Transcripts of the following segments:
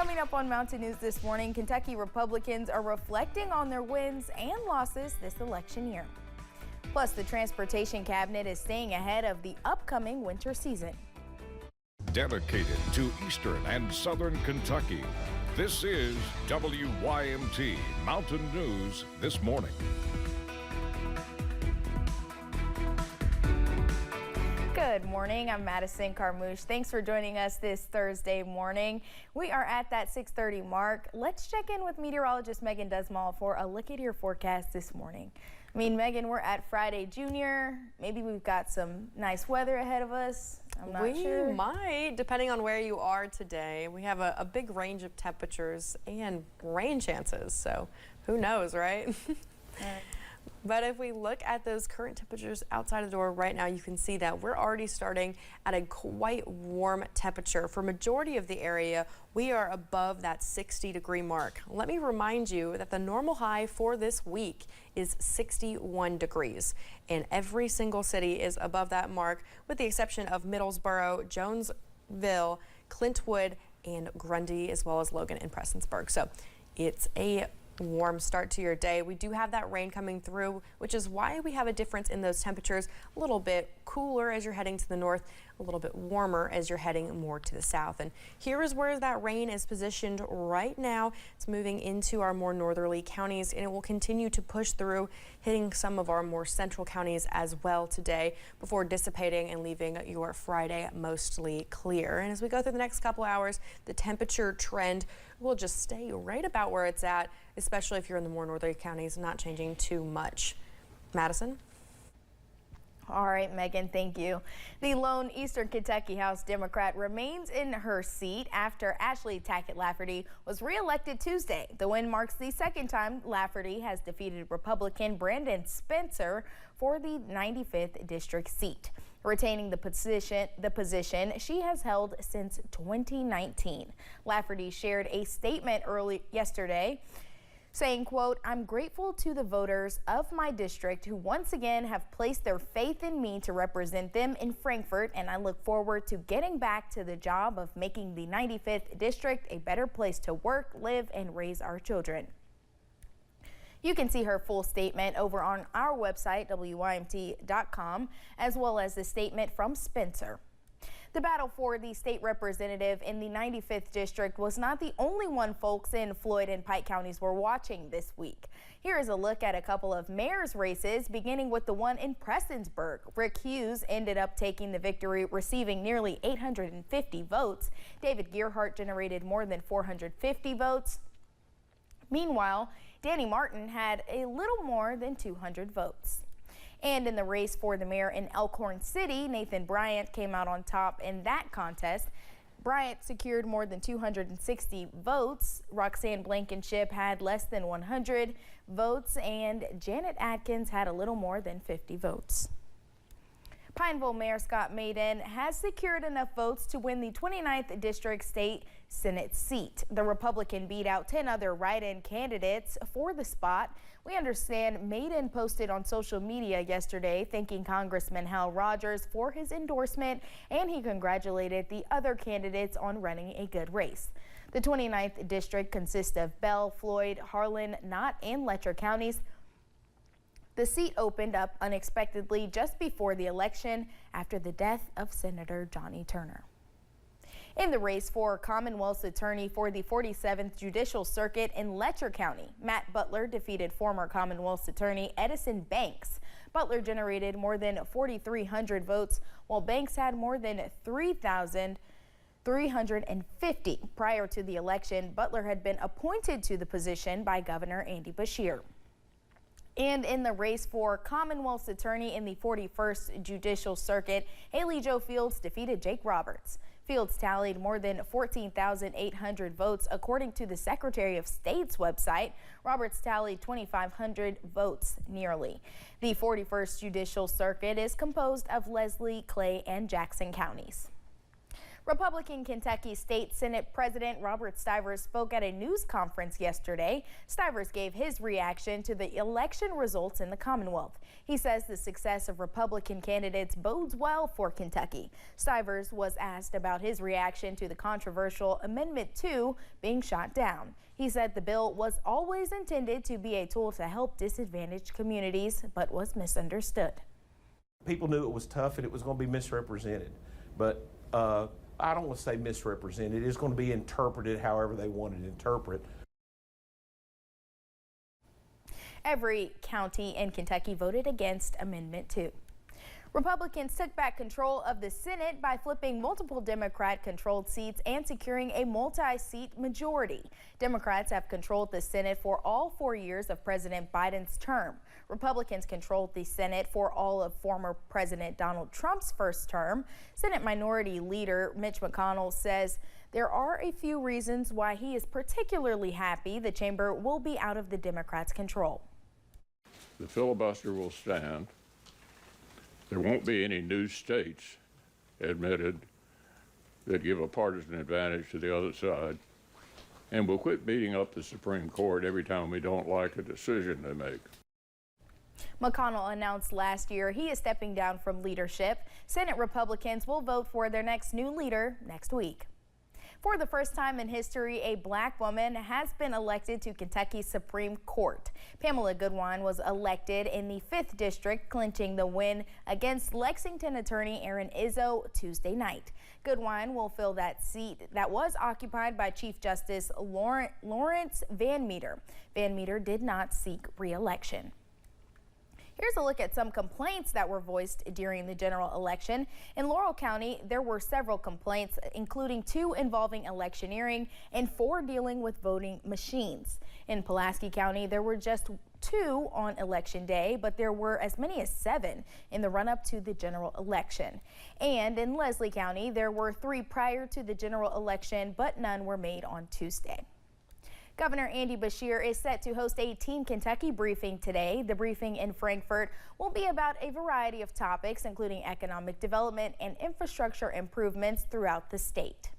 Coming up on Mountain News this morning, Kentucky Republicans are reflecting on their wins and losses this election year. Plus, the Transportation Cabinet is staying ahead of the upcoming winter season. Dedicated to Eastern and Southern Kentucky, this is WYMT Mountain News this morning. Good morning, I'm Madison Carmouche. Thanks for joining us this Thursday morning. We are at that 6:30 mark. Let's check in with meteorologist Megan Desmall for a look at your forecast this morning. I mean, Megan, we're at Friday Junior. Maybe we've got some nice weather ahead of us. I'm not sure. We might, depending on where you are today. We have a big range of temperatures and rain chances, so who knows, right? But if we look at those current temperatures outside the door right now, you can see that we're already starting at a quite warm temperature. For majority of the area, we are above that 60-degree mark. Let me remind you that the normal high for this week is 61 degrees, and every single city is above that mark, with the exception of Middlesboro, Jonesville, Clintwood, and Grundy, as well as Logan and Prestonsburg. So it's a warm start to your day. We do have that rain coming through, which is why we have a difference in those temperatures. A little bit cooler as you're heading to the north, a little bit warmer as you're heading more to the south. And here is where that rain is positioned right now. It's moving into our more northerly counties, and it will continue to push through, hitting some of our more central counties as well today before dissipating and leaving your Friday mostly clear. And as we go through the next couple hours, the temperature trend will just stay right about where it's at, especially if you're in the more northerly counties, not changing too much. Madison? All right, Megan, thank you. The lone Eastern Kentucky House Democrat remains in her seat after Ashley Tackett Lafferty was reelected Tuesday. The win marks the second time Lafferty has defeated Republican Brandon Spencer for the 95th district seat, retaining the position she has held since 2019. Lafferty shared a statement early yesterday saying, quote, "I'm grateful to the voters of my district who once again have placed their faith in me to represent them in Frankfort, and I look forward to getting back to the job of making the 95th district a better place to work, live, and raise our children." You can see her full statement over on our website, WYMT.com, as well as the statement from Spencer. The battle for the state representative in the 95th district was not the only one folks in Floyd and Pike counties were watching this week. Here is a look at a couple of mayor's races, beginning with the one in Prestonsburg. Rick Hughes ended up taking the victory, receiving nearly 850 votes. David Gearhart generated more than 450 votes. Meanwhile, Danny Martin had a little more than 200 votes. And in the race for the mayor in Elkhorn City, Nathan Bryant came out on top in that contest. Bryant secured more than 260 votes. Roxanne Blankenship had less than 100 votes, and Janet Atkins had a little more than 50 votes. Pineville Mayor Scott Maiden has secured enough votes to win the 29th District State Senate seat. The Republican beat out 10 other write-in candidates for the spot. We understand Maiden posted on social media yesterday thanking Congressman Hal Rogers for his endorsement, and he congratulated the other candidates on running a good race. The 29th District consists of Bell, Floyd, Harlan, Knott, and Letcher counties. The seat opened up unexpectedly just before the election after the death of Senator Johnny Turner. In the race for Commonwealth's attorney for the 47th Judicial Circuit in Letcher County, Matt Butler defeated former Commonwealth's attorney Edison Banks. Butler generated more than 4,300 votes, while Banks had more than 3,350. Prior to the election, Butler had been appointed to the position by Governor Andy Beshear. And in the race for Commonwealth's attorney in the 41st Judicial Circuit, Haley Jo Fields defeated Jake Roberts. Fields tallied more than 14,800 votes, according to the Secretary of State's website. Roberts tallied 2,500 votes nearly. The 41st Judicial Circuit is composed of Leslie, Clay, and Jackson counties. Republican Kentucky State Senate President Robert Stivers spoke at a news conference yesterday. Stivers gave his reaction to the election results in the Commonwealth. He says the success of Republican candidates bodes well for Kentucky. Stivers was asked about his reaction to the controversial Amendment 2 being shot down. He said the bill was always intended to be a tool to help disadvantaged communities, but was misunderstood. People knew it was tough and it was going to be misrepresented, but I don't want to say misrepresented. It's going to be interpreted however they want it to interpret. Every county in Kentucky voted against Amendment 2. Republicans took back control of the Senate by flipping multiple Democrat-controlled seats and securing a multi-seat majority. Democrats have controlled the Senate for all 4 years of President Biden's term. Republicans controlled the Senate for all of former President Donald Trump's first term. Senate Minority Leader Mitch McConnell says there are a few reasons why he is particularly happy the chamber will be out of the Democrats' control. The filibuster will stand. There won't be any new states admitted that give a partisan advantage to the other side. And we'll quit beating up the Supreme Court every time we don't like a decision they make. McConnell announced last year he is stepping down from leadership. Senate Republicans will vote for their next new leader next week. For the first time in history, a black woman has been elected to Kentucky's Supreme Court. Pamela Goodwine was elected in the 5th District, clinching the win against Lexington attorney Aaron Izzo Tuesday night. Goodwine will fill that seat that was occupied by Chief Justice Lawrence Van Meter. Van Meter did not seek re-election. Here's a look at some complaints that were voiced during the general election. In Laurel County, there were several complaints, including 2 involving electioneering and 4 dealing with voting machines. In Pulaski County, there were just 2 on election day, but there were as many as 7 in the run-up to the general election. And in Leslie County, there were 3 prior to the general election, but none were made on Tuesday. Governor Andy Beshear is set to host a Team Kentucky briefing today. The briefing in Frankfort will be about a variety of topics, including economic development and infrastructure improvements throughout the state.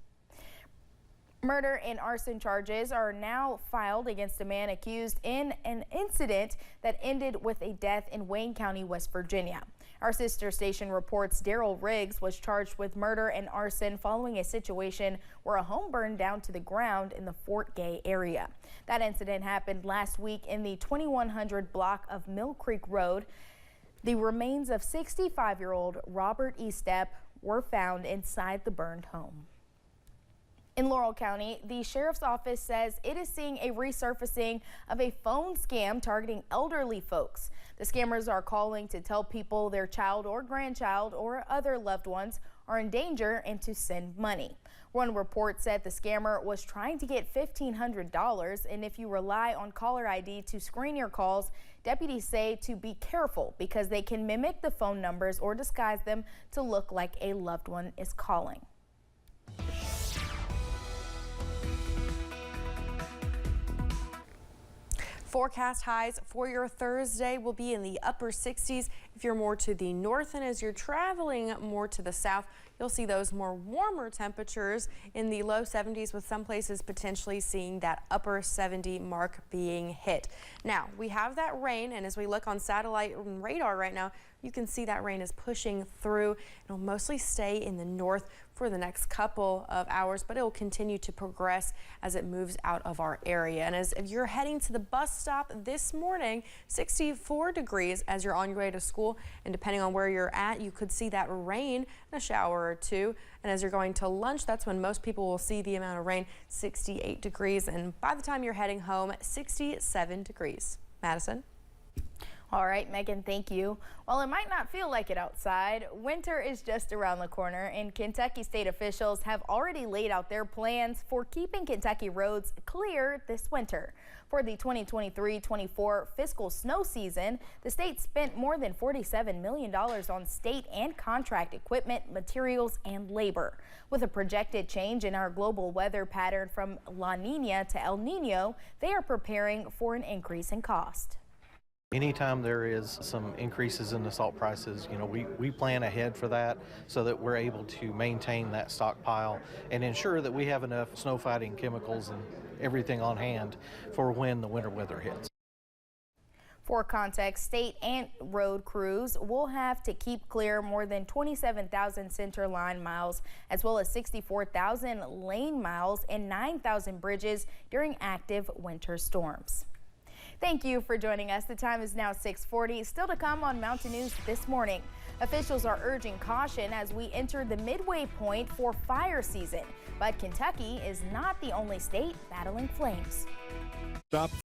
Murder and arson charges are now filed against a man accused in an incident that ended with a death in Wayne County, West Virginia. Our sister station reports Daryl Riggs was charged with murder and arson following a situation where a home burned down to the ground in the Fort Gay area. That incident happened last week in the 2100 block of Mill Creek Road. The remains of 65-year-old Robert Estep were found inside the burned home. In Laurel County, the sheriff's office says it is seeing a resurfacing of a phone scam targeting elderly folks. The scammers are calling to tell people their child or grandchild or other loved ones are in danger and to send money. One report said the scammer was trying to get $1,500, and if you rely on caller ID to screen your calls, deputies say to be careful because they can mimic the phone numbers or disguise them to look like a loved one is calling. Forecast highs for your Thursday will be in the upper 60s. If you're more to the north and as you're traveling more to the south, you'll see those more warmer temperatures in the low 70s, with some places potentially seeing that upper 70 mark being hit. Now, we have that rain, and as we look on satellite and radar right now, you can see that rain is pushing through. It'll mostly stay in the north for the next couple of hours, but it will continue to progress as it moves out of our area. And as if you're heading to the bus stop this morning, 64 degrees as you're on your way to school, and depending on where you're at, you could see that rain in a shower or 2. And as you're going to lunch, that's when most people will see the amount of rain, 68 degrees. And by the time you're heading home, 67 degrees. Madison? All right, Megan, thank you. While it might not feel like it outside, winter is just around the corner, and Kentucky state officials have already laid out their plans for keeping Kentucky roads clear this winter. For the 2023-24 fiscal snow season, the state spent more than $47 million on state and contract equipment, materials, and labor. With a projected change in our global weather pattern from La Nina to El Nino, they are preparing for an increase in cost. Anytime there is some increases in the salt prices, you know, we plan ahead for that so that we're able to maintain that stockpile and ensure that we have enough snow fighting chemicals and everything on hand for when the winter weather hits. For context, state and road crews will have to keep clear more than 27,000 center line miles, as well as 64,000 lane miles and 9,000 bridges during active winter storms. Thank you for joining us. The time is now 6:40. Still to come on Mountain News this morning. Officials are urging caution as we enter the midway point for fire season. But Kentucky is not the only state battling flames. Stop